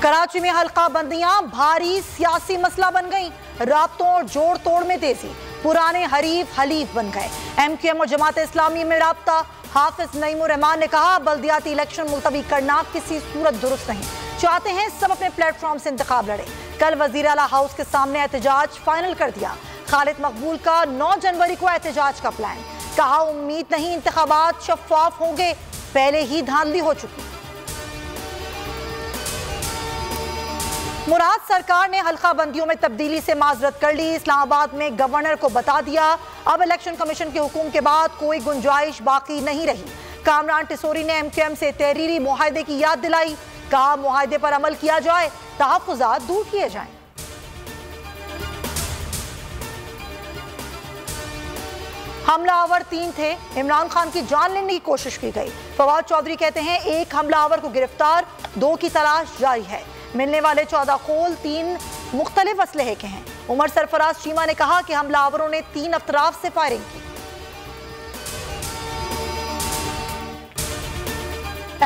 कराची में हल्का बंदियां भारी सियासी मसला बन गईं। राब्तों और जोड़ तोड़ में तेजी, पुराने हरीफ हलीफ बन गए। MQM और जमात इस्लामी में राब्ता। हाफिज नईमुर रहमान ने कहा, बल्दियाती इलेक्शन मुलतवी करना किसी सूरत दुरुस्त नहीं, चाहते हैं सब अपने प्लेटफॉर्म से इंतखाब लड़े। कल वजीर आला हाउस के सामने एहतजाज फाइनल कर दिया। खालिद मकबूल का 9 जनवरी को एहतजाज का प्लान। कहा, उम्मीद नहीं इंतखाबात शफाफ होंगे, पहले ही धांधली हो चुकी। मुराद सरकार ने हल्का बंदियों में तब्दीली से माजरत कर ली। इस्लामाबाद में गवर्नर को बता दिया, अब इलेक्शन कमीशन के हुक्म के बाद कोई गुंजाइश बाकी नहीं रही। कामरान टिसोरी ने MQM से तहरीरी मुआहदे की याद दिलाई। कहा, मुआहदे पर अमल किया जाए, तहफ़्फ़ुज़ात दूर किए जाएं। हमलावर 3 थे, इमरान खान की जान लेने की कोशिश की गई। फवाद चौधरी कहते हैं, एक हमलावर को गिरफ्तार, 2 की तलाश जारी है। मिलने वाले 14 खोल 3 मुख्तलिफ असलहे के हैं। उमर सरफराज चीमा ने कहा कि हमलावरों ने 3 अतराफ से फायरिंग की।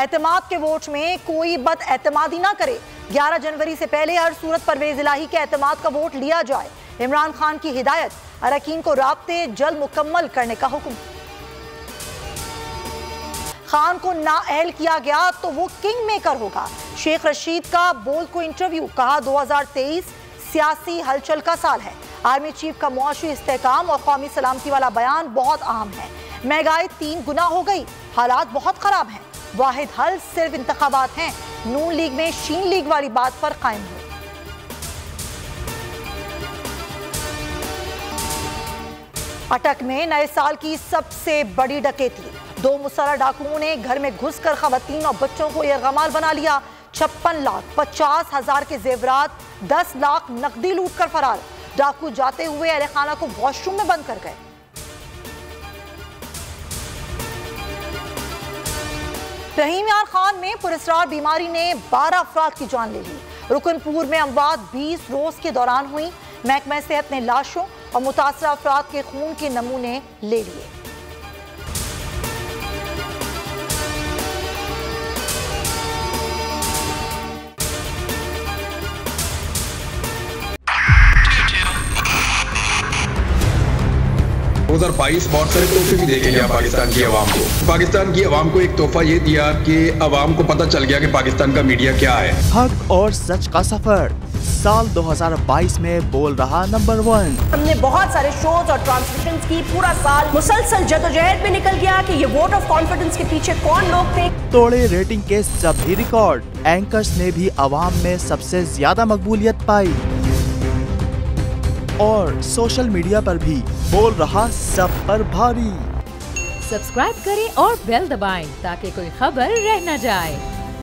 एतमाद के वोट में कोई बदएतमादी ना करे। 11 जनवरी से पहले हर सूरत परवेज इलाही के एतमाद का वोट लिया जाए। इमरान खान की हिदायत, अरकान को राब्ते जल्द मुकम्मल करने का हुक्म। खान को नाअहल किया गया तो वो किंग मेकर होगा। शेख रशीद का बोल को इंटरव्यू। कहा, 2023 सियासी हलचल का साल है। आर्मी चीफ का मुआशी इस्तेहकाम और कौमी सलामती वाला बयान बहुत अहम है। महंगाई 3 गुना हो गई, हालात बहुत खराब हैं। वाहिद हल सिर्फ इंतखाबात हैं। नून लीग में शीन लीग वाली बात पर कायम हो। अटक में नए साल की सबसे बड़ी डकैती। 2 मुसल्लह डाकुओं ने घर में घुसकर खवातीन और बच्चों को यरगमाल बना लिया। 56,50,000 के जेवरात, 10 लाख नकदी लूट कर फरार। डाकू जाते हुए अहले खाना को वॉशरूम में बंद कर गए। रहीम यार खान में पुरस्कार बीमारी ने 12 अफराद की जान ले ली। रुकनपुर में अमवात 20 रोज के दौरान हुई। महकमा सेहत ने लाशों और मुतासरा अफराद के खून के नमूने ले लिए। बहुत सारे तोहफे भी देखे गया पाकिस्तान की आवाम को। पाकिस्तान की आवाम को एक तोहफा ये दिया कि आवाम को पता चल गया कि पाकिस्तान का मीडिया क्या है। हक और सच का सफर साल 2022 में बोल रहा नंबर 1। हमने बहुत सारे शोज और ट्रांसमिशंस की। पूरा साल मुसलसल जदोजहद में निकल गया कि ये वोट ऑफ कॉन्फिडेंस के पीछे कौन लोग थे। तोड़े रेटिंग के सभी रिकॉर्ड। एंकर्स ने भी आवाम में सबसे ज्यादा मकबूलियत पाई और सोशल मीडिया पर भी बोल रहा सब पर भारी। सब्सक्राइब करें और बेल दबाएं ताकि कोई खबर रह न जाए।